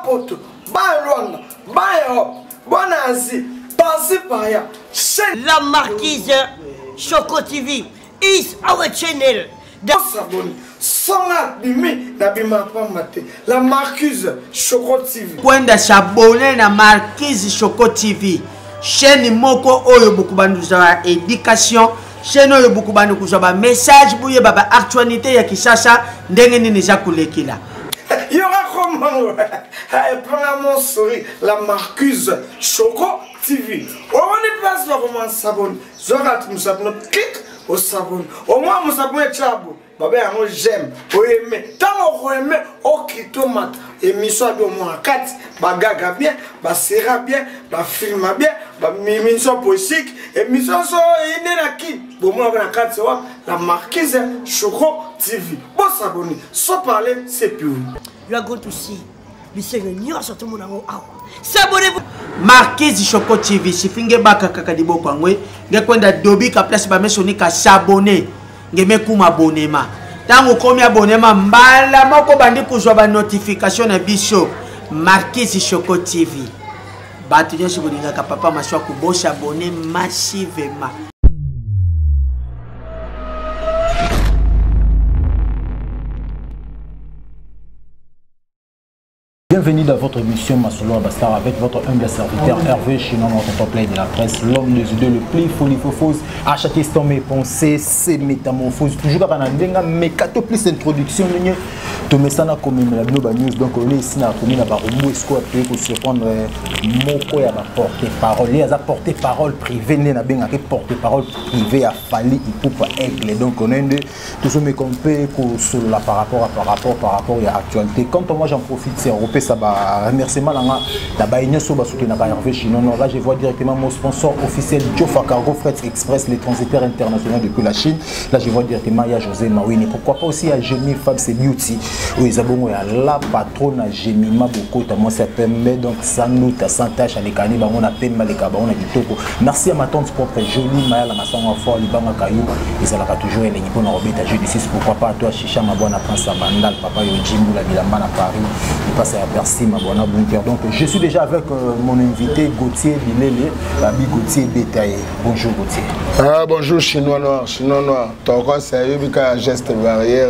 Mapoto, Rwanda, Europe, bonne Asie, passez par là. La marquise Choco TV is our channel. La marquise Choco TV. Kwenda s'abonner na marquise Choco TV. Chaîne moko oyo bukubandu za éducation. Chaîne oyo bukubandu kuzaba message buye baba actualité ya Kisasa ndenge nini za kulekila. Il y aura comment prends mon souris la marquise Choco TV. On est pas là comment s'abonner. Zorat nous s'abonne clique au s'abonne. Au moins nous s'abonne chabo. Baba yango j'aime. O aimer. Tant on aime au kitomate. Émission de moins 4 bagaga bien, ba sera bien, ba film bien, ba émission politique, émission so ine na ki. Bon moi na 4 c'est la marquise Choco TV. Bon s'abonner. Sans parler c'est plus. You are going to see. Monsieur le Nior sur tout le monde. S'abonnez-vous. Marquise Choco TV. Si finge baka kakadibo kwangwe. Nge kwenda dobi ka place ba mesoni ka s'abonner. Nge meku abonnement. Tango komi abonnement mbala moko bandi kuzwa ba notification na biso. Marquise Choco TV. Batu nyoso bolinga ka papa maswa kubosha abonner massivement. Bienvenue dans votre émission Masolo Abastar avec votre humble serviteur Hervé Chinon, notre top play de la presse, l'homme des idées le plus folifofos. À chaque instant, mes pensées, c'est métamorphose. Toujours à Nandenga, mais 4 plus d'introduction. Tu mets ça comme une news. Donc, on est ici dans la commune à Barumou. Est-ce qu'on peut surprendre Moko à porte-parole? Il y a porte-parole privée, il y a porte-parole privée à Fali, il faut pas aigle. Donc, on est tout ce qu'on peut sur par rapport à l'actualité. Quand moi j'en profite, c'est européen. Ça va remerciement la baïne sur soutenir Hervé Chinon. Là je vois directement mon sponsor officiel Jofa Cargo Fret Express, les transitaires internationaux depuis la Chine. Là je vois directement il y a José Mawini. Pourquoi pas aussi à Jemmy Fab c'est Beauty. Oui ils ont la patronne à Jemmy Maboko moi ça permet donc sans nous sans tâche à l'écani bah on a peine mal les cabas on a du toko. Merci à ma tante propre jolie Maya la massanga fort libanga caillou ils ont toujours les nippons en robet à jeudi 6 pourquoi pas à toi Chicha ma bonne prince à Bandal papa yo Jimbo la Bilamba à Paris il passe à merci ma bonne bunker. Donc je suis déjà avec mon invité Gauthier Bilele, Babi Gauthier Bétaillé. Bonjour Gauthier. Ah bonjour Chinois Noir, Chinois Noir. Ton corps c'est un geste barrière,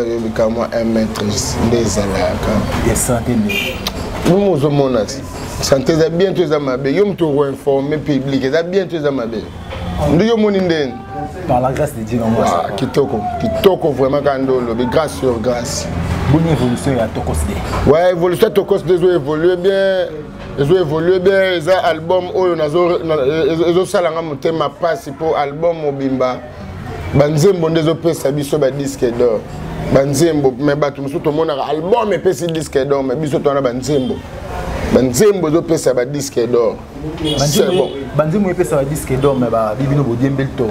moi 1 mètre des alaka. Et santé. Nous nous sommes santé c'est bien tous à ma bé. Yo me trouve informé public, c'est bien tous à ma bé. Nous yo moninden. Par la grâce de Dieu moi. Ah kitoko vraiment kandolo, grâce sur grâce. Bonne évolution à Tokosde. Ouais, évolution à Tokosde, ils ont évolué bien. Ils ont évolué bien. Ils ont album, ils ont salanga mon thème principal album Mobimba. Banzembo des opé sabiso ba disque d'or. Banzembo mais batu musu to mona album et pesi disque d'or mais biso to na banzembo. Banzembo zo pesa ba disque d'or. C'est bon. Banzembo pesa ba disque d'or mais ba bibino bo diembel to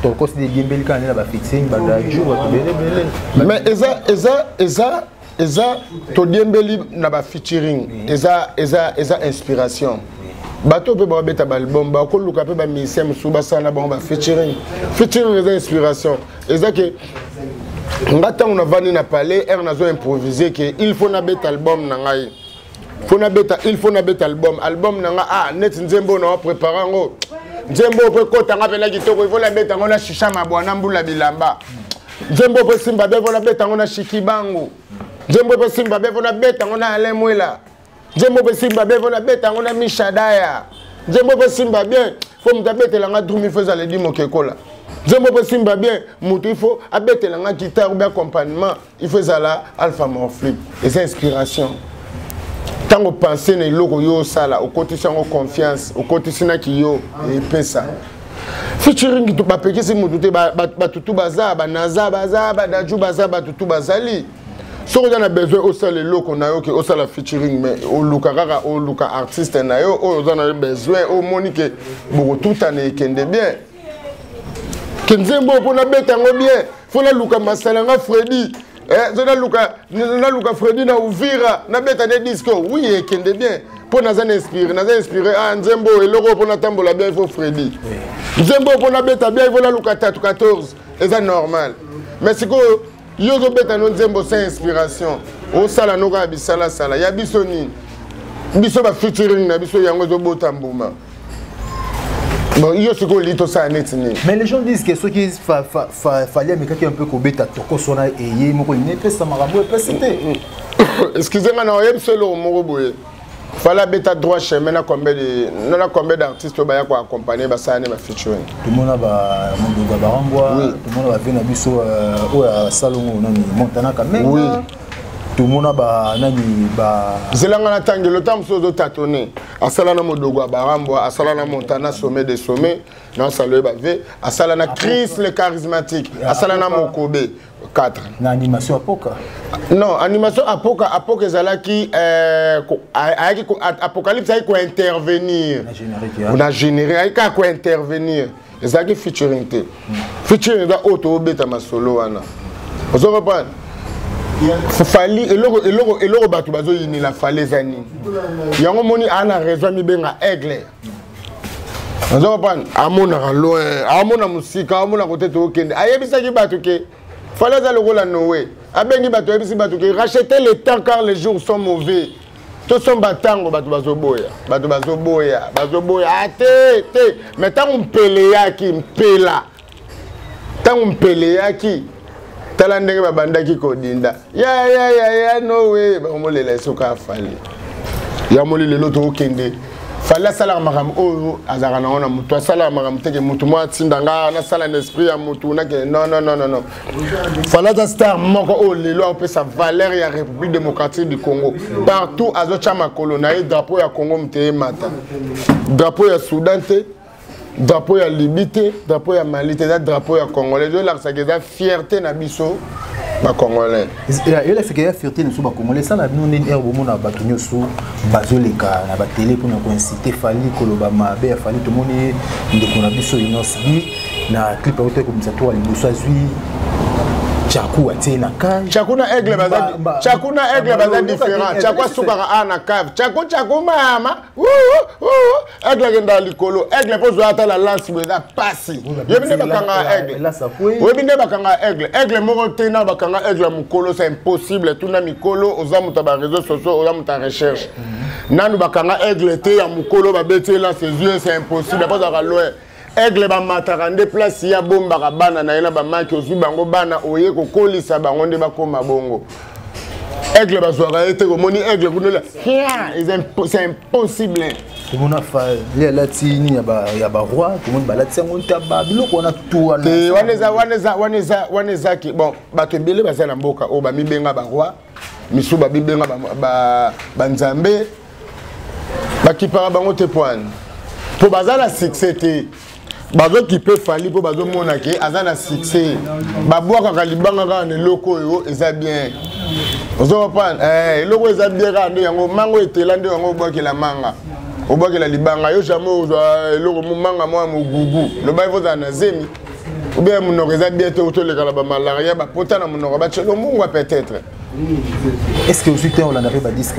Tokosde diembel kan na ba fixing ba jour ba belé. Mais eza to diembeli na ba featuring eza inspiration. Bato pe ba beta ba album ba ko luka pe ba musicien musu ba sana ba featuring eza inspiration eza que ngata on a vani na palais er nazo improviser que il faut na beta album na ngai il faut na beta album na nga ah net nzembo na préparer ngo nzembo pe kota nga pela kitoko il faut la beta ngona shisha mabwana mbula bilamba nzembo pe simba be vola beta ngona shikibangu nzembo pe simba be vola beta ngona alemwela nzembo pe simba be vola beta ngona mishadaya nzembo pe simba bien faut mtabete la nga drumi faza le dimo kekola nzembo pe simba bien mutu il faut abete la nga guitare ou bien accompagnement il faut ça là alpha morphlique et c'est inspiration. Tant que penser ne loko yo sala au côté sans confiance au côté sina ki yo et pesa featuring to ba pekisi mutu ba tutu baza ba naza baza ba daju baza ba tutu bazali so on a besoin au sala loko na yo ke au sala featuring mais au luka artiste na yo on a besoin au monique beaucoup tout année kende bien Kenzembo pour na beta ngo bien faut la luka masala nga Freddy. Zona Luka Freddy na Uvira na beta des disques oui et kende bien pour nous inspirer ah Nzembo et l'euro pour na tambola bien il faut Freddy Nzembo pour na beta bien il faut la Luka 14 et c'est normal mais c'est que yo zo beta no Nzembo c'est inspiration au sala no ka bisala sala ya bisoni biso ba featuring na biso yango zo bota mbuma. Bon, il y a ce qu'on lit tout ça net. Mais les gens disent que ceux qui fallait mais quelqu'un un peu kobeta toko sona et yé moko ne peut ça marabo peut c'était. Excusez-moi, non, il seul au moroboye. Fallait beta droit chemin na combien d'artistes ba ya ko accompagner ba ça ne ba featuring. Tout le monde a ba Mondoga Barambwa, tout le monde va venir biso au salon nani Montana quand même. Oui. Tout le monde a nani ba zelanga na tangi le temps so tâtonner asala na Mondoga Barambwa asala na Montana sommet des sommets na saluer ba ve asala na Chris le charismatique asala na Mokobe 4 na animation apoka non animation apoka zalaki apocalypse ay ko intervenir on a généré ay ka ko intervenir ezaki featuring te featuring da auto beta masolo wana vous comprenez fali eloko batu bazo yini la falezani yango moni ana raison mi benga aigle vous comprenez amona loin amona musika amona côté to kende ayebisa ki batu ke faleza lokola noé abengi batu ayebisi batu ke racheter le temps car les jours sont mauvais to sont batango batu bazoboya te mais tant on peleyaki tala ndenge babandaki kodinda ya no way bamolela soka fali ya moli lelo to kende fala sala makam o azaka na ona mutu sala makam teke mutu mo atindanga na sala l'esprit ya mutu na ke non fala ta star moko o lelo on peut sa valeur ya République démocratique du Congo partout azo chama colonai drapeau ya Congo mte mata drapeau ya Soudan te drapeau ya Libye te drapeau ya Mali te drapeau ya Congolais je la ça fierté na biso ba Congolais il a fait que fierté na ba Congolais ça na nous ni erbo mona ba tunyoso bazoleka na ba télé pour na ko inciter fali koloba mabe ya fali to moni ndeko na biso inosbi na clip auto comme ça toi liboso azui Chakou atena cave. Chakuna aigle baza différent. Chakwa sukara ana cave. Chakou mama. Aigle genda likolo. Aigle pozo ata la lance beda passi. Yebinde bakanga aigle. Yebinde bakanga aigle. Aigle moko tena bakanga aigle mukolo c'est impossible. Tuna mikolo ozamuta ba réseaux sociaux ozamuta recherche. Nanu bakanga aigle te ya mukolo ba bete là ses yeux c'est impossible. Pas za loin. Aigle ba matarande place ya bomba ka bana na ina ba maki ozu bango bana oye ko kolisa bango nde bakoma bongo. Aigle ba zwaka ete ko moni aigle kunola. C'est impossible. Tout le monde a fait les latini ya ba roi, tout le monde ba latino ntaba biloko na tout wana. Te waneza ki bon bato bele bazala mboka o ba mibenga ba roi, misu ba bibenga ba nzambe. Ba kipara bango te poane. Po bazala succès te bazo qui peut fali po bazo mona ke azana succès babwaka kalibanga ka ne loko yo eza bien ozo comprendre loko eza bien ka ndo yango mango etela ndo yango bwakela manga obwakela libanga yo jamais ozwa loko manga mwa mugugu lo ba voza na zemi ou bien munoko eza bien te otoleka la ba malaria ba potana munoko ba chelo mungwa peut-être. Est-ce que aussi on a fait ba disque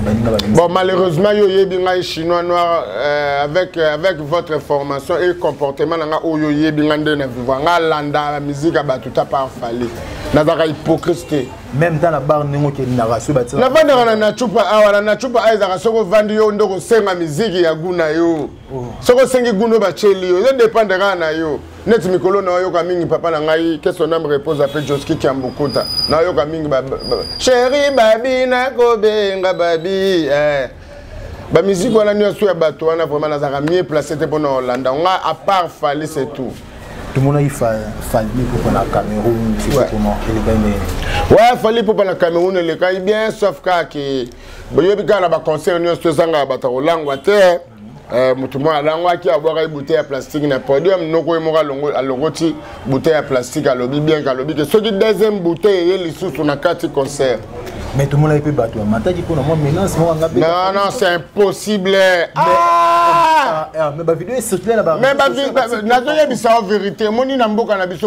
bon malheureusement yo yebi ngai chinois noir avec votre information et comportement nga oyo yebi ngande na vivre nga landa la musique ba tout a pas fallu nazaka hypocrite même dans la barre ningo ke narration ba na vanda na chupa awa na chupa aiza soko vandi yo ndoko senga musique ya guna yo soko sengi guno ba cheli yo dépendre na yo net mikolo na yo ka mingi papa na ngai que son âme repose après Joski Kiambukuta na yo ka mingi chéri babi na kobenga babi ba musique wana nyoso ya bato wana vraiment nazaka mieux placé te pona Hollande nga à part Fali c'est tout. Tout le monde a fallu pour la Cameroun, c'est comment ouais, fallu pour la Cameroun le cas bien sauf que boyo bika na ba concert nyoso zanga bata olangwa te mutu mwa alangwa ki abwaka bouteille ya plastique na podium noko emoka longo alongoti bouteille ya plastique alobi bien kalobi que soki deuxième bouteille ye lisusu na kati concert. Mais tout le monde a pu battre. Non, c'est impossible. Mais ma vidéo est sortie là-bas. Mais en vérité,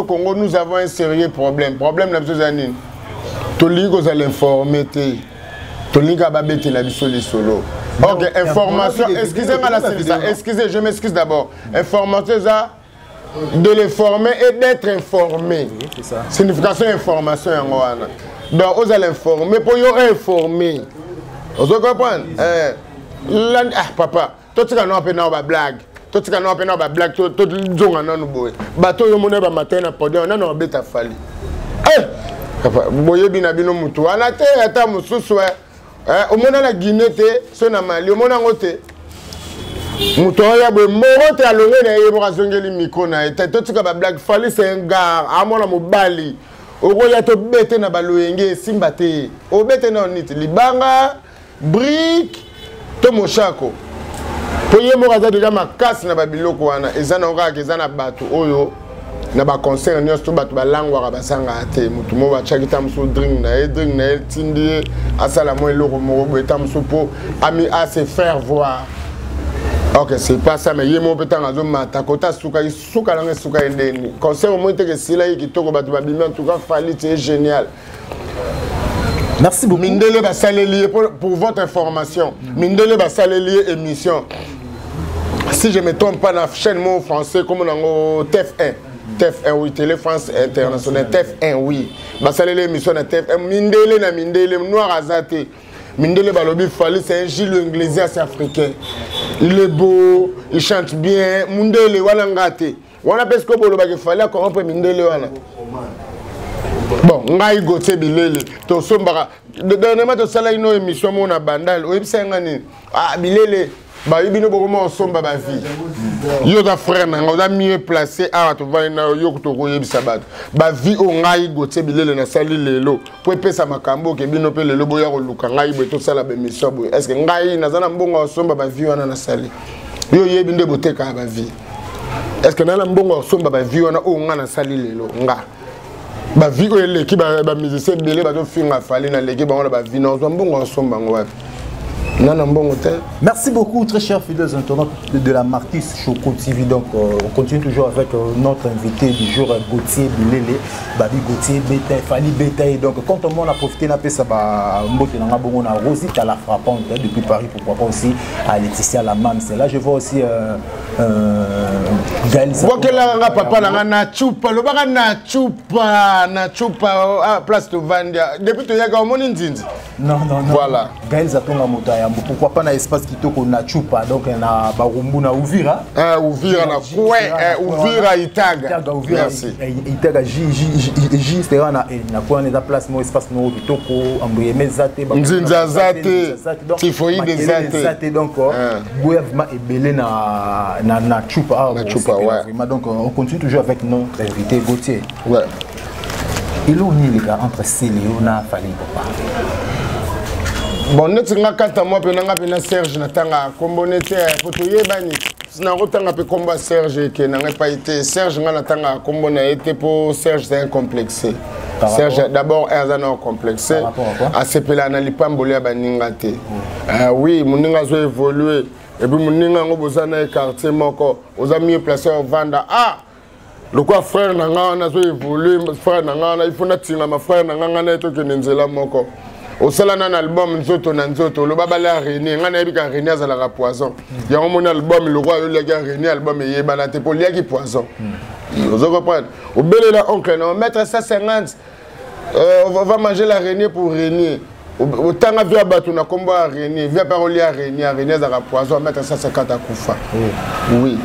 Congo, nous avons un sérieux problème. Problème, c'est que vous allez informer. Ok, information. Excusez-moi la excusez, je m'excuse d'abord. Information, ça. De l'informer et d'être informé. Oui, c'est ça. Signification information. Donc, vous allez informer pour y informer. Vous comprenez? papa totika no pe na ba blague totika no pe na ba blague to zonga nanu boye bato yo mona ba matin na podium na no beta fali papa boye bina bino mutu wana te ata mususu omona na Guinée te so na Mali omona ngote mutu ya boye moro te alonge na ye mo zongeli micro na ete totika ba blague fali c'est un gars amona mobali okoya to bete na baloyenge simba te obete na oniti libanga brique to moshako to ye mo kaza deja makasi na babiloko wana ezana okaka ezana bato oyo na ba concert nyos to bato balangwa basanga ate mutu mo ba chakita mso drink na tindi asala mo eloko mo beta mso po ami à se faire voir. Ok, c'est pas ça, mais il y a mon petit raison, mais ta côté souka langue souka endeni. Concert au moins que si là qui toko batu babimi en tout cas fali c'est génial. Merci beaucoup. Mindele ba saleli pour votre information. Mindele ba saleli émission. Si je me trompe pas dans la chaîne mot français comme on a TF1. TF1 oui, Télé France Internationale TF1 oui. Ba saleli émission na TF1 Mindele noir azate. Mindele Balobi Fali, c'est un Gilles Iglesias africain. Il est beau, il chante bien. Mindele Walangate. On a presque beau le Fali, comment peut Mindele Wana. Bon, ngai gote bilele. To sombara. Dernièrement, to sala une émission mon abandal. O ibsa ngani. Ah bilele. Ba ibino boko somba ba vie. Yo da frère na nga mieux placé à to va na yo to ko yebisa bato. Ba vie o ngai gote bilele na sali lelo. Po pesa makambo ke bino pe lelo boya ko luka ngai bo to sala be mission bo. Est-ce que ngai na zana mbongo somba ba vie wana na sali. Yo yebi nde boteka ba vie. Est-ce que na mbongo somba ba vie wana o nga na sali lelo nga. Ba vie o ele ki ba musicien belé ba to finga fali na leki ba on ba vie na zo mbongo somba ngwa. Merci beaucoup, très chers fidèles internautes de la Marquise Choco TV. Donc, on continue toujours avec notre invité du jour, Gauthier Bilele, Babi Gauthier, Beta, Fali Beta. Et donc, quand on a profité, on a fait ça, on a Rosita la frappante depuis Paris, pourquoi pas aussi à Laetitia la Mam. C'est là, je vois aussi Gaël. Papa, na chupa, le baga na chupa, place de Vandia. Depuis que tu as gagné, non. Voilà. Gaël Zatonga Motaya. Pourquoi pas dans l'espace qui toko na chupa donc na barumbu na Uvira Uvira na kwe Uvira Itaga merci Itaga J c'est na kwa na place mo espace no qui toko ambuyeme zate nzinza zate tifoide zate donc boyavement ebelé na chupa ouais. Donc on continue toujours avec notre invité Gauthier. Ouais. Et là on est les gars entre Céléo na Fali Papa. Bon, nous avons Serge Natanga, Kombonete, Potoyebani. Nous avons combat Serge qui n'a pas été. Serge Natanga, Kombone été pour Serge, c'est un complexé. Serge, d'abord, est un complexé. À ce pela n'a pas mbolé Baningate. Oui, mon ninga a évolué. Et puis mon ninga a besoin d'un quartier, aux amis placés au Vanda. Ah! Le quoi frère n'a pas évolué, frère n'a pas il faut n'attirer ma frère n'a pas été que Nenzela Moko. Au salon un album nzoto na nzoto le baba la réuni ngana ebika réuni azala ka poison ya mon album le roi le gars réuni album et bana te pour liaki poison vous comprenez au belé la oncle non mettre ça 50 on va manger la réunion pour réunion au tanga via batu na combat réunion via parole à réunion azala poison mettre ça 50 à kufa oui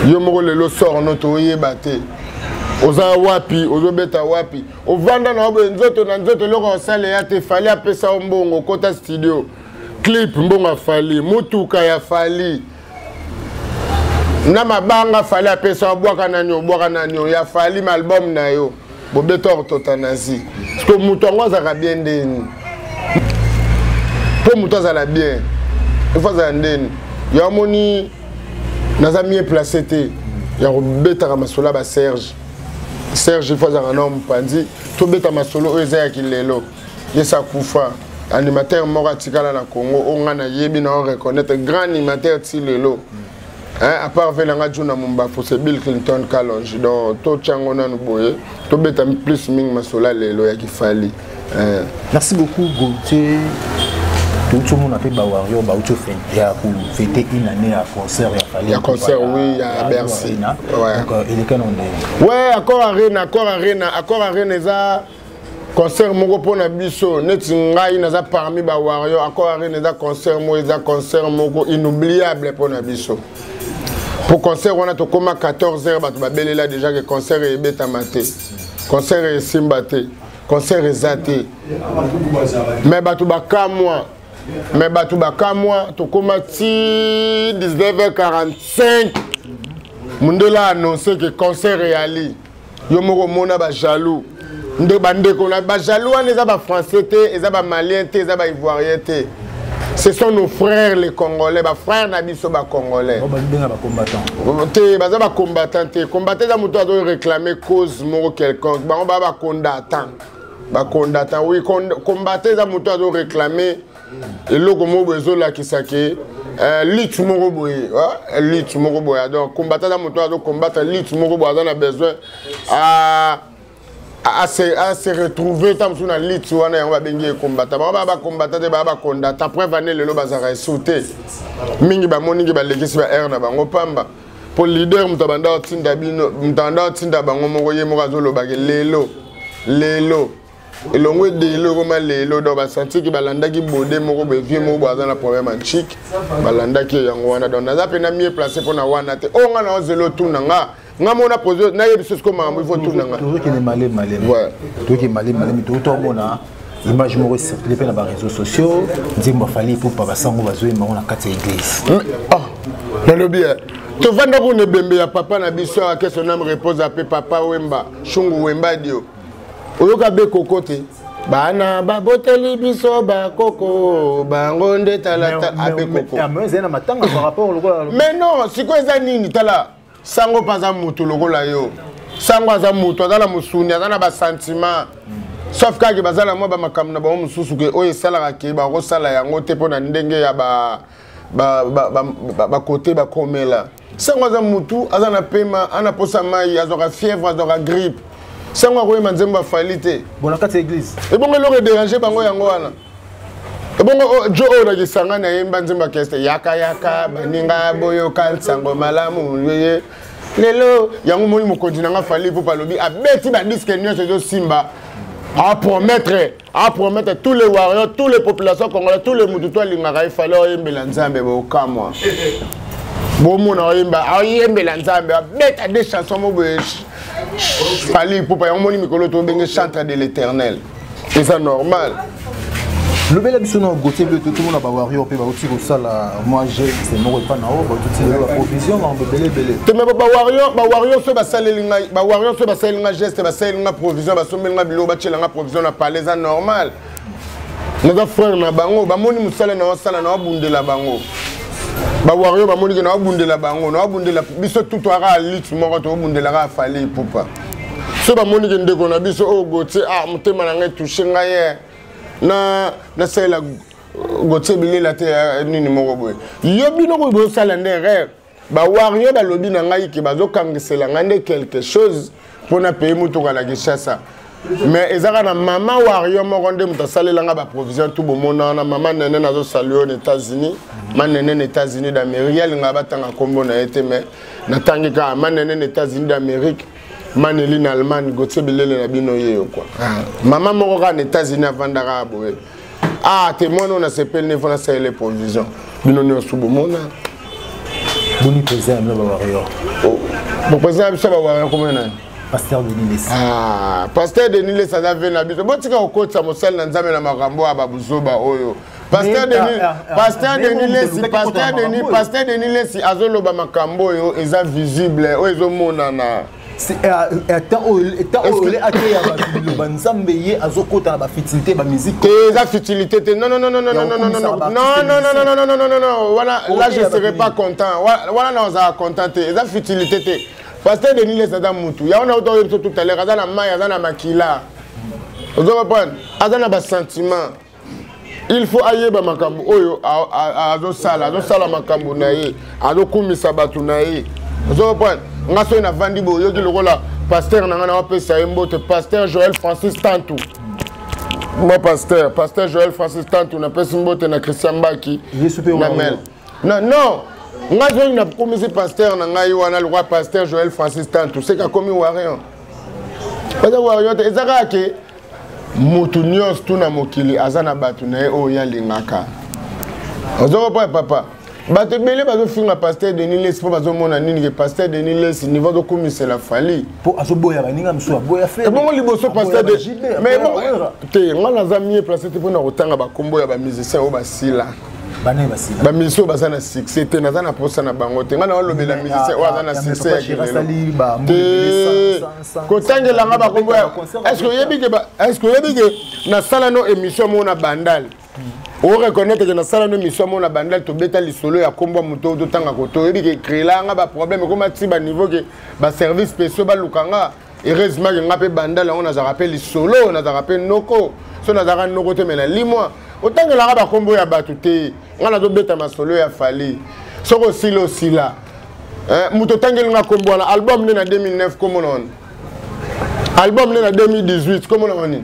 yo mo le sort noto yebate oza wapi ozobeta wapi ovanda na obo nzoto loko sale ya te fali apesa mbongo kota studio clip mbongo fali mutuka ya fali na mabanga fali apesa bwaka nani ya fali ma album na yo bobeta orthothanasie parce que mutongo za bien ndeni po mutoza la bien il faut za ndeni ya moni naza mieux placé te ya bobeta ka masola ba Serge il faut un homme pandi tout beta masolo eza ki lelo yesa kufa animateur moratikala na Congo on na yebi na reconnaître grand animateur ti lelo à part Velanga Juna Mumba faut c'est Bill Clinton Kalonji donc to chango na boye to beta plus ming masola lelo ya ki fali merci beaucoup Gauthier. Tout le monde a fait Bawario, fêter une année à concert. Il y a concert, oui, à Bercy. Donc, il est canon. Ouais, accord arena, concert moko pona biso neti ngai naza parmi ba warrior encore ari neza concert moko inoubliable pona biso. Pour concert on a to koma 14h bato babelela déjà que concert e beta maté. Concert e simbate. Concert e zate. Mais bato bakamwa to koma ti 19h45. Mundela a annoncé que concert est allé. Yo moko mona ba jaloux. Nde bande ko na ba jaloux on les a ba français té, les a ba malien té, les a ba ivoirien té. Ce sont nos frères les Congolais, ba frères na biso ba Congolais. Ba benga ba combattant. Té ba za ba combattant té. Combattant za muto azo réclamer cause moko quelconque. Ba on ba combattant. Ba combattant oui combattant za muto azo réclamer eloko mo bezo la kisake. Lit moko boye, lit moko boye. Donc combattant za muto azo combattre lit moko boye on a besoin à se retrouver tant sur la lit on a bengi combattant ba combattant ba combattant après vaner le loba za sauter mingi ba moningi ba lekisi ba air na bango pamba pour leader mutabanda otinda bino mutanda otinda bango moko ye moko zo loba ke lelo elongwe de lelo koma lelo do ba senti ki balanda ki bode moko be vie moko baza na problème en chic balanda ki yango wana donc naza pena mieux placé pour na wana te o nga na zelo tuna nga mona posé na yebiso ko mambo il faut tuna nga tout qui est malé ouais tout qui est malé tout mona image moko circulé na ba réseaux sociaux nzimba fali pour pas basango bazoe mako na kati église dans le bien to vanda ko ne bembe ya papa na biso que son âme repose à papa Wemba Shungu Wemba dio oyoka be kokote bana baboteli biso ba koko bango nde talata abe koko mais non siko eza nini tala sango paza mutu lokola yo sango aza mutu azala musuni azana ba sentiment sauf kaki bazala mo ba makambo na ba mususu ke oyo sala ke ba ko sala yango te pona ndenge ya ba côté ba komela sango aza mutu azana pema ana posa mai azoka fièvre azoka grippe sango ko manzemba falite bona kati église et bon le déranger bango yango wana et bon jo ona kisanga na yemba nzemba keste yaka baninga boyo kansango malamu lelo yango moni mokonzi nanga fali pour palobi abeti ba disque nyonso zo simba à promettre tous les warriors, toutes les populations congolaises, tous les moutoutois lingara il fallait oyembela nzambe bokamwa bomona oyembela nzambe abeta des chansons mo fallait pour pas moni mikolo to benge chanteur de l'Éternel et ça normal le bel bisono goté tout le monde ba warrior pe ba outi ko sala moi j'ai c'est mo pas na o ba tout la provision en belé te me ba warrior so ba salinga geste ba salinga provision ba somelinga bilo ba tchelinga provision na parler ça normal nos frères na bango ba moni musala na sala na bundela bango ba warrior ba moni ke na bundela bango na bundela biso tout ara lit moko to bundela ka fali pupa so ba moni ke ndeko na biso o goté mutema na ngai toucher ngai na sala goté bilela te nini moko boy yo bino ko bo sala ndere ba warrior ba lobi na ngai ke bazo kangisela ngande quelque chose pour na payer mutu kala Kinshasa mais ezaka na mama warrior moko nde muta salela nga ba provision tout bomona na mama nene nazo saluer aux États-Unis manene aux États-Unis d'Amérique nga batanga kombo na été mais na tangika manene aux États-Unis d'Amérique Maneli en Allemagne, Gauthier Bilele na bino yeyo quoi. Maman moko ka aux États-Unis avandaka boye. Témoin on a s'appelle ne fona ça les provisions. Bino ne subo mona. Boni président na ba warrior. Bon président biso ba warrior comment na? Pasteur Denis Lesi. Pasteur Denis Lesi ça va na biso. Botika okotsa mosala na nzambe na makambo ababuzoba oyo. Pasteur Denis Lesi azoloba makambo oyo eza visible oyo ezomonana. C'est étant olé accueillir le banzambe yé azokota ba futilité ba musique la futilité non voilà là je serai pas content voilà non ça contenté la futilité parce que Denis les adam mutu ya on a auto tout à l'heure azana mai azana makila vous comprenez azana ba sentiment il faut ayer ba makambo oyo azo sala makambo na ye azokumisa batu na ye vous comprenez ngaso na vandi boyo ki lokola pasteur na ngana wapesa embote pasteur Joël Francis Tantou moi pasteur Joël Francis Tantou na pesa embote na Christian Mbaki na mel non ngaso na komisi pasteur na ngai wana le roi pasteur Joël Francis Tantou c'est ka komi warrior pas warrior ezaka ke mutu nyos tuna mokili azana batu na ye oya lingaka ozoko papa bato bele bazo finga pasteur Denis Les po bazo mona nini ke pasteur Denis Les niveau de komisela fali po azoboya baninga mso aboya fe bon liboso pasteur de mais bon te ngana za mieux placé te pona kotanga bakombo ya ba musicien o basila bana basila ba musicien bazana succès te nazana posa na bango te ngana walobela musicien o azana succès kotangela nga bakombo est-ce que yebi ke na sala no émission mona bandal on reconnaît que na sala no émission mona bandal to beta lisolo ya kombo muto to tanga ko to yebi ke créer nga ba problème ko mati ba niveau ke ba service spéciaux ba lukanga heureusement que nga pe bandal on a rappelé lisolo on a rappelé noko so na zara noko te mena limwa otangela nga ba kombo ya batu te ngana to beta masolo ya fali soko silo sila muto tangela nga kombo na album ne na 2009 comme on album ne na 2018 comme on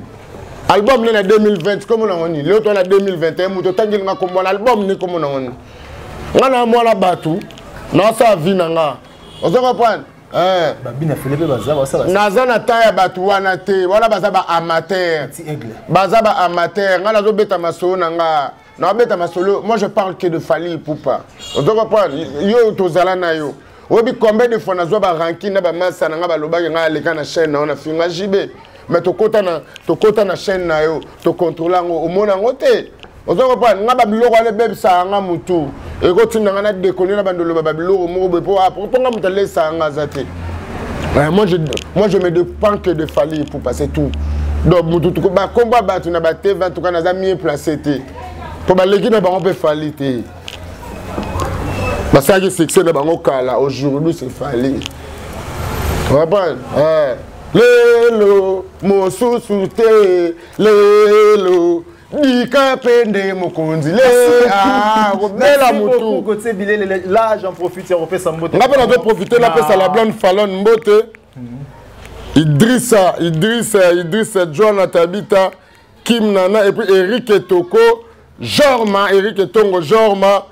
album ne na 2020 comme on dit l'autre na 2021 muto tangela nga kombo na album ne comme on ngana mwana batu na sa vie na nga ozoko prendre babina Philippe bazaba nazana taya batu wana te wala bazaba amateur bazaba amateur ngana zo beta masolo na nga na beta masolo moi je parle que de Fally Ipupa ozoko prendre yo tozala na yo obi combien de fois nazwa ba ranking na ba massa na nga ba lobaki nga leka na chaîne na ona finga jibe mais to kota na chaîne na yo to contrôler ngo omona ngote ozoko pa nga ba biloko ale bebisa nga mutu eko tinda nga na déconner na bandolo ba biloko mo be po nga mutu lesa nga zate moi je me dépends que de Fally pour passer tout donc mutu ko ba combat ba tu na ba TV en tout cas na za mieux placé te pour ba leki na ba on peut Fally te parce que succès na bango kala aujourd'hui c'est Fally tu comprends lelo mosusu te lelo dika pende mokonzi le bela mutu côté bilé là j'en profite on fait ça mbote on va profiter la paix à la blonde Fallon mbote Idrissa John Tabita Kim Nana et puis Eric Toko Eric Tongo Jorma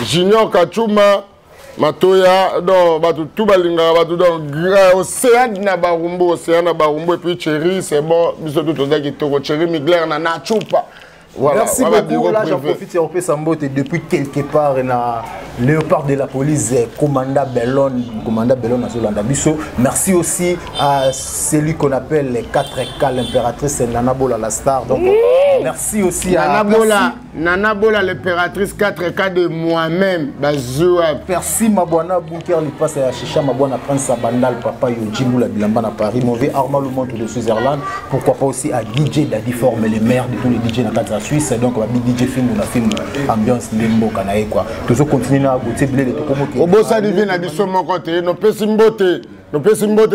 Junior Kachuma Matoya donc batu tout balinga batu donc océan na barumbo et puis Chéri c'est bon biso tout ozaki toko Chéri Migler na chupa. Voilà, merci beaucoup. Là, j'en profite on fait Sambote depuis quelque part na léopard de la police commandant Bellon à Zolanda Bisso. Merci aussi à celui qu'on appelle les 4K l'impératrice Nana Bola la star. Donc merci aussi à Nana Bola l'impératrice 4K de moi-même Bazoua. Merci Mabwana Bunker li passe à Chicha Mabwana Prince Bandal Papa Yojimou la Bilamba à Paris mauvais Armand Le Montre de Switzerland. Pourquoi pas aussi à DJ Daddy Forme les maires de tous les DJ dans la Suisse donc on va DJ film on a film ambiance limbo kanae quoi toujours continuer à goûter blé de tokomo qui obosa divine na biso mon côté no pesimbote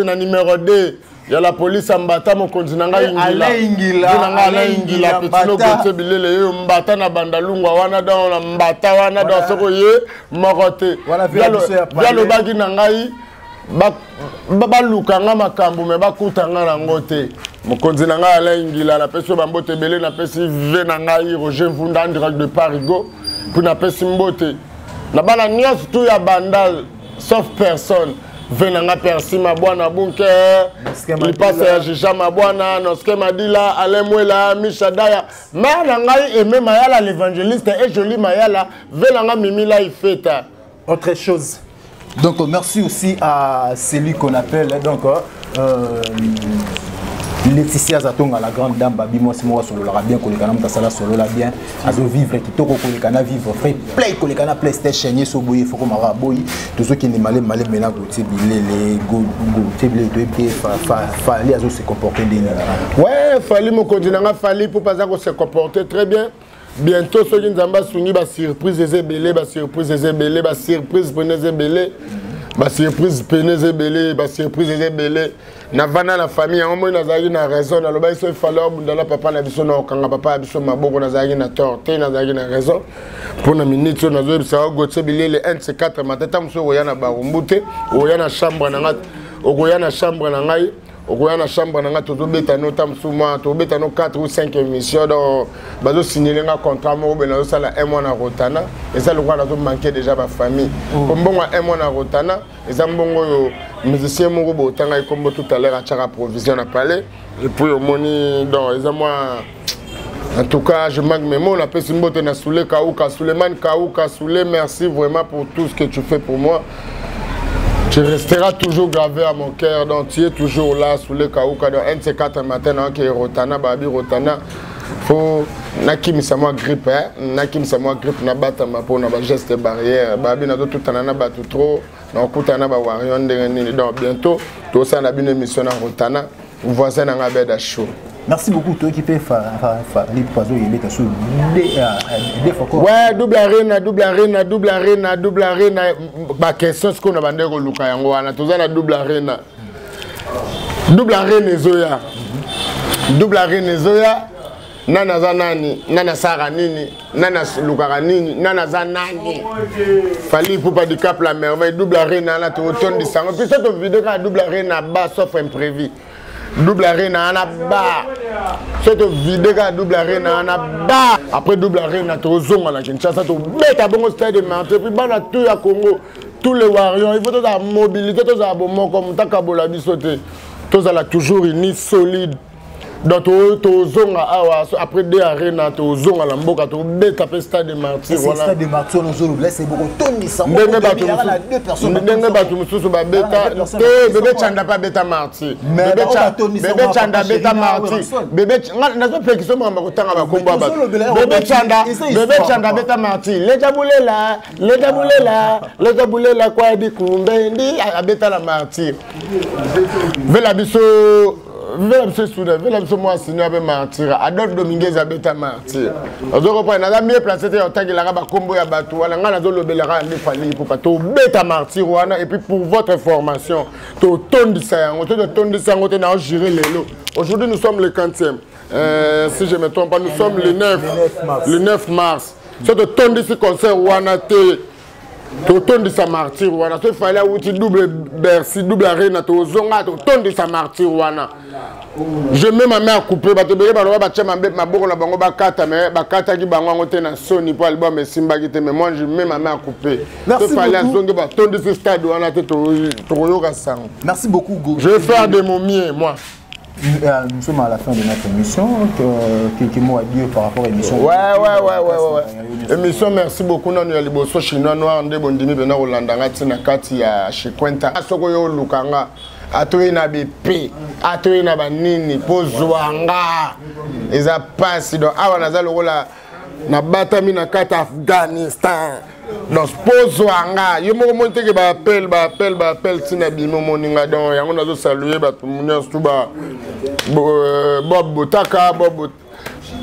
na numéro 2 ya la police ambata mon continent ingila petino gote bilele yo mbata na bandalungwa wana dans na mbata wana dans soko ye mokote bialo bagi na ngai ba lukanga makambo me bakutanga na ngote mokonzi na ngai ala ingila na peso bambote belé na pesi ve na ngai Roger Vunda en direct de Parigo pour na pesi mbote na bana nyos tout ya bandal sauf personne venanga persi mabwana bunker il passe à Jija mabwana noske madila alemwela mishadaya mana ngai aimé mayala l'évangéliste et joli mayala venanga mimila ifeta autre chose. Donc merci aussi à celui qu'on appelle donc Laetitia Zatonga la grande dame babi moi c'est moi solo la bien kolekana mtasala solo la bien azo vivre kitoko kolekana vivre free play kolekana PlayStation yeso boye foko mara boy tous ceux qui ne malé mena goûter bilele go table de Fally azo se comporter bien ouais Fally mon continent Fally pour pas se comporter très bien. Bientôt ceux qui nous ont soumis ba surprise ezebele ba surprise na vana la famille en moi nazaki na raison na loba iso falloir bundala papa na biso na okanga papa biso maboko nazaki na torte nazaki na raison pour na minute na zo bisa gotse bilele 1/4 matata muso oya na barumbute oya na chambre na ngat okoya na chambre na ngai okoya na chambre na ngat to beta no tamsuma to beta no 4 ou 5 émissions donc bazo signer nga contrat mo be na sala un mois na rotana et ça le quoi na zo manquer déjà ba famille mbongo un mois na rotana et ça mbongo yo musicien moko botanga ikombo tout à l'heure à Tchara Provision à Palais et puis au moni donc ils moi en tout cas je manque mes mots la personne mbote na Soulé Kaouka Souleymane Kaouka Soulé merci vraiment pour tout ce que tu fais pour moi. Tu resteras toujours gravé à mon cœur, donc tu es toujours là, sous le Kaouka, dans un de ces 4 matins, qui est Rotana, Babi Rotana. Faut nakim sa moi grippe, nakim sa moi grippe, na bata ma peau, na ba geste barrière, Babi na tout na batu trop, na kutana ba warion de donc bientôt, tout ça na une émission na Rotana, voisin na ngabeda show. Merci beaucoup, toi qui fais les poisons et les sous ouais, double arena, ma question ce qu'on a bandé au Luka yango, on a tous la double arena Zoya, nana zanani, nana saranini, nana lukaranini, nana zanani. Fali pour pas du cap la merveille, double arena, là tu retournes du sang. Puis cette vidéo à double arena bas sauf imprévu. Double arena en a bas. Cette vidéo à double arena en a bas. Après double arena, tu zone à la Kinshasa, tu mets à bon stade de Marseille, puis ban à tout à Congo, tous les warriors, il faut toute la mobilité, tous les bon comme Takabola bisoté. Tous à la toujours unis, solide. Donc tu zone après deux arénas, tu zone à la mboka, tu mets à stade de Marseille. C'est stade de Marseille, on zone blessé beaucoup. Tony Sambo, il y a deux personnes. Bébé Chanda pas bêta Marseille. Bébé Chanda bêta Marseille. Bébé n'a pas fait qu'ils sont en Makotanga à combat. Bébé Chanda bêta Marseille. Les jaboulés là, quoi dit Kumbendi à bêta la Marseille. Vela biso. Vela moi signé avec Martyr. Adolphe Dominguez a bêta Martyr. On reprend. On a mieux placé en tant que la rabat combo ya batou. On a le belera les familles pour pas tout bêta Martyr. Et puis pour votre information, tout ton de ça, on te donne de ça, on te n'a géré les lots. Aujourd'hui nous sommes le 40e. Si je me trompe pas, nous sommes le 9 mars. C'est de ton de ce concert Wana te. Ton de sa martyr wana so fallait outil double Bercy double arena to zonga ton de sa martyr wana je mets ma main à couper ba te bele ba ba tchama ma boko na bango ba kata mais ba kata ki bango ngote na Sony pour album mais Simba ki te mais moi je mets ma main à couper so fallait zonga ba ton de ce stade wana te to yoka sang. Merci beaucoup Go. Je vais faire de mon mieux moi. Nous sommes à la fin de notre émission. Quelques mots à dire par rapport à l'émission. Ouais. Émission, merci beaucoup. Nous sommes les chinois noirs. Nous sommes les Hollandais. Nous sommes les Lukanga. Atoye na BP, atoye na banini, pozwanga. Eza passe donc awa naza lokola na batami na kata Afghanistan. Donc pozwanga, yo mo monte ke ba appel tina bimo moninga donc yango nazo saluer ba tumunya stuba Bob Botaka,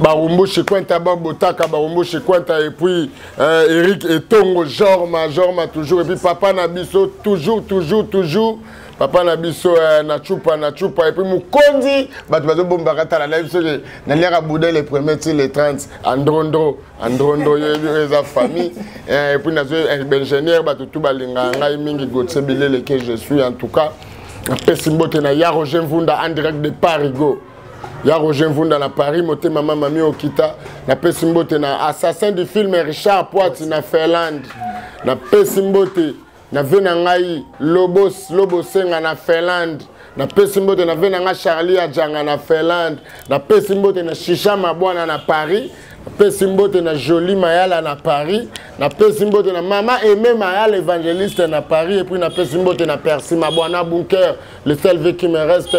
Barumbo Chekwenta, Bob Botaka, Barumbo Chekwenta et puis Eric Etongo, Jorma toujours et puis Papa Nabiso toujours Papa Nabiso na chupa et puis Mukondi bato bombakata la live c'est na lera bouder les premiers les 30 Androndo yeza famille et puis nazo ingénieur bato tout balinga ngai mingi gotsebile que je suis en tout cas Pesimbote na Roger Mvunda en direct de Parigo. Roger Mvunda na Paris, mote maman mami okita. Na Pesimbote na assassin du film Richard Poit na Finlande. Na Pesimbote na Venangai Lobo Senga na Finlande. Na Pesimbote na Venanga Charlie Adjanga na Finlande. Na Pesimbote na Shisha Mabwana na Paris. Pesimbote na Jolie Mayala na Paris, na Pesimbote na Mama Aimé Mayala évangéliste na Paris et puis na Pesimbote na Percy Mabwana Bunker, le seul vie qui me reste,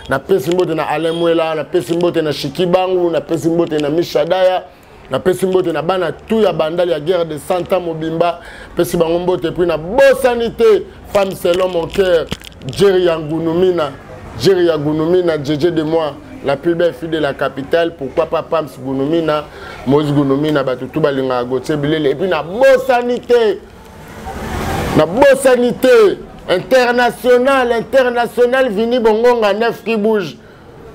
na Pesimbote na Alain Mwela, na Pesimbote na Shikibangu, na Pesimbote na Mishadaya, na Pesimbote na Bana Touya Bandali ya guerre de Santa Mobimba, Pesimbote et puis na Bossanité, femme selon mon cœur, Jerry Yangunumina, Djé de moi. La plus belle fille de la capitale, pourquoi pas Pams Gounoumina, Mos Gounoumina, Batutu Balinga Gotsé Bilele, et puis na Bossanité international, Vini Bongonga, 9 qui bouge.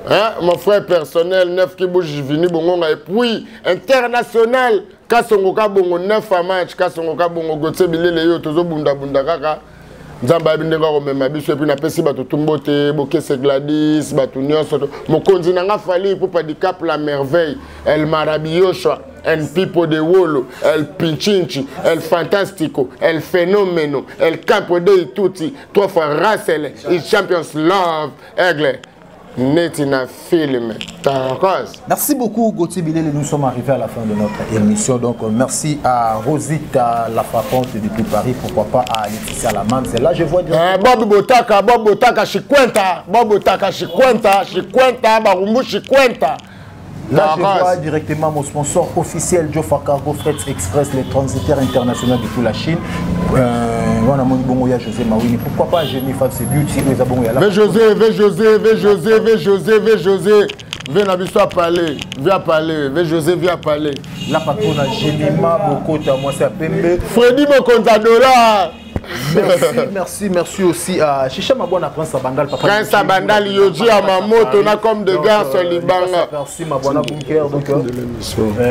Hein? Mon frère personnel, 9 qui bouge, Vini Bongonga, et puis international, Kasongoka Bongo, 9 à match, Kasongoka Bongo, Gotsé Bilele, Yo, Tozo Bunda Kaka. Nzamba bindenga ko mema biso et puis na pesi bato tumbote bokese Gladys bato nyonso mokonzi nanga fali pour pas di cap la merveille El Marabilloso el Pipo de Wolo, el Pinchinchi, el Fantastico, el Fenomeno, el Campo dei Tutti, 3 fois Russell, et Champions Love, Aigle. Netina film. Merci beaucoup Gauthier Bilele, nous sommes arrivés à la fin de notre émission. Donc merci à Rosita la frappante depuis Paris, pourquoi pas à Laetitia Laman. C'est là je vois Bob Botaka, Chikwenta, Barumbu Chikwenta. Là, je vois directement mon sponsor officiel, Jofa Cargo Freight Express, les transitaires internationaux de toute la Chine. On a mon bon José Mawini. Pourquoi pas Jenny Fax Beauty? Ve José. Viens à parler. Viens parler. Ve José, viens parler. La patronne a Jenima Bokota, moi c'est à Pembe. Freddy Mokontadola. Merci aussi à Chicha Mabouana Prince Abandal. Prince Abandal, Yoji Amamoto, on a comme de gars sur Libanga. Merci Mabouana Bunker.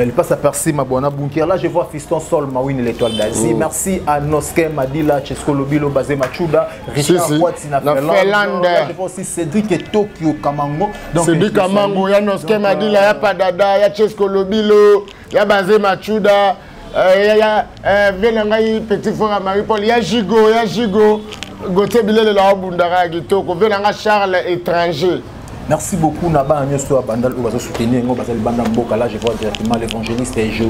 Il passe à Percy Mabouana Bunker. Là, je vois Fiston Sol Mawin l'étoile d'Asie. Merci à Noske Madila, Chesko Lobilo, Bazé Machuda, Richard Watsina Finlande. Je vois aussi Cédric et Tokyo Kamango. Cédric Kamango, il y a Noske Madila, il y a Padada, il y a Chesko Lobilo, il y a Bazé Machuda. Il y a petit frère à Marie-Paul, il y a Gigo, Gauthier Bilele la Bundara Gitoko, Venanga Charles étranger. Merci beaucoup Naba Agnesto Abandal où va soutenir ngo bazali banda mboka. Là je vois directement l'évangéliste et je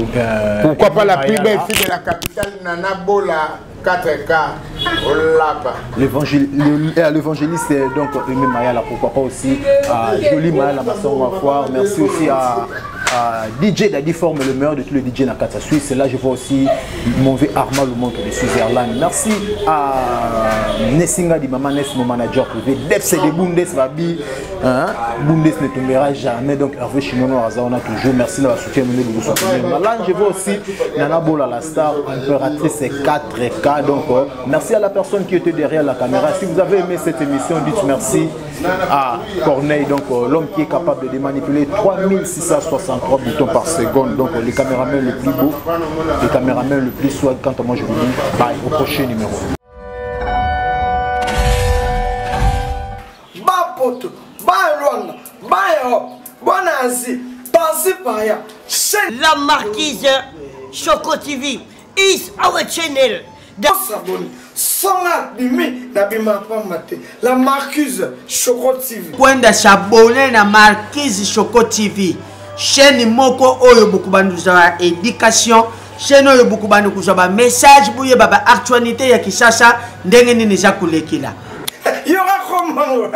pourquoi pas la plus belle fille de la capitale Nana Bola 4K Olapa. L'évangéliste donc Aimé Mayala, pourquoi pas aussi à Jolie Mayala Masson Foire. Merci aussi à DJ Daddy Forme, le meilleur de tous les DJ Nakata Suisse. Là je vois aussi mon vieux Armand le montre de Switzerland. Merci à Nessinga di Mama Ness, mon manager privé. Depse de Bundes Babi, Bundes ne tombera jamais. Donc Hervé Chinono on a toujours. Merci de la soutien mené de vous soutenir. Là je vois aussi Nana Bola la star, impératrice 4K. Donc merci à la personne qui était derrière la caméra. Si vous avez aimé cette émission, dites merci à Corneille, donc l'homme qui est capable de manipuler 3663 boutons par seconde. Donc les caméramans les plus beaux, les caméramans les plus swag. Quant à moi je vous dis bye au prochain numéro. Bapoto, Bayrona, Bayop, Bonazi, Pasipaya, La Marquise Choco TV is our channel. S'abonner. La Marquise Choco TV. Kwenda s'abonner na Marquise Choco TV. Chaîne moko oyo bukubandu za éducation. Chaîne oyo bukubandu kuzaba message buye baba actualité ya kisasa ndenge nini za kulekila. Yora comment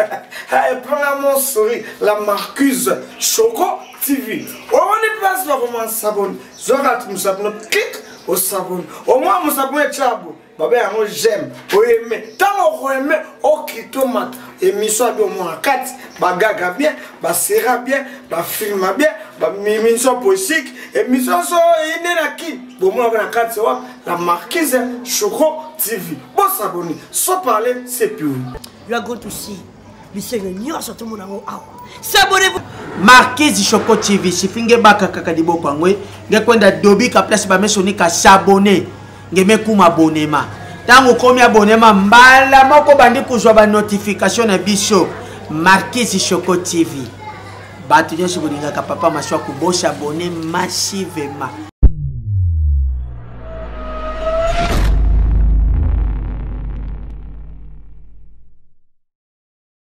prends mon souris la Marquise Choco TV. On est place là comment s'abonner. Zorat nous s'abonner clique au s'abonner. Au moins nous s'abonner chabo. Baba yango j'aime. O aimer. Tant on aime au kitomate. Émission bien au moins 4 bagaga bien, ba sera bien, ba film bien, ba émission politique, émission so ine na ki. Bon moi na 4 soir la Marquise Choco TV. Bon s'abonner. Sans parler c'est plus. You are going to see. S'abonnez-vous. Marquise Choco TV sifinge baka kaka di boko ngwe ngekwenda dobi ka place ba mesoni ka s'abonner ngeme kuma abonema tango komi abonema mbala moko bandi kuzwa ba notification na biso Marquise Choco TV batu nyoso bolinga ka papa maswa kubosha abonner massivement.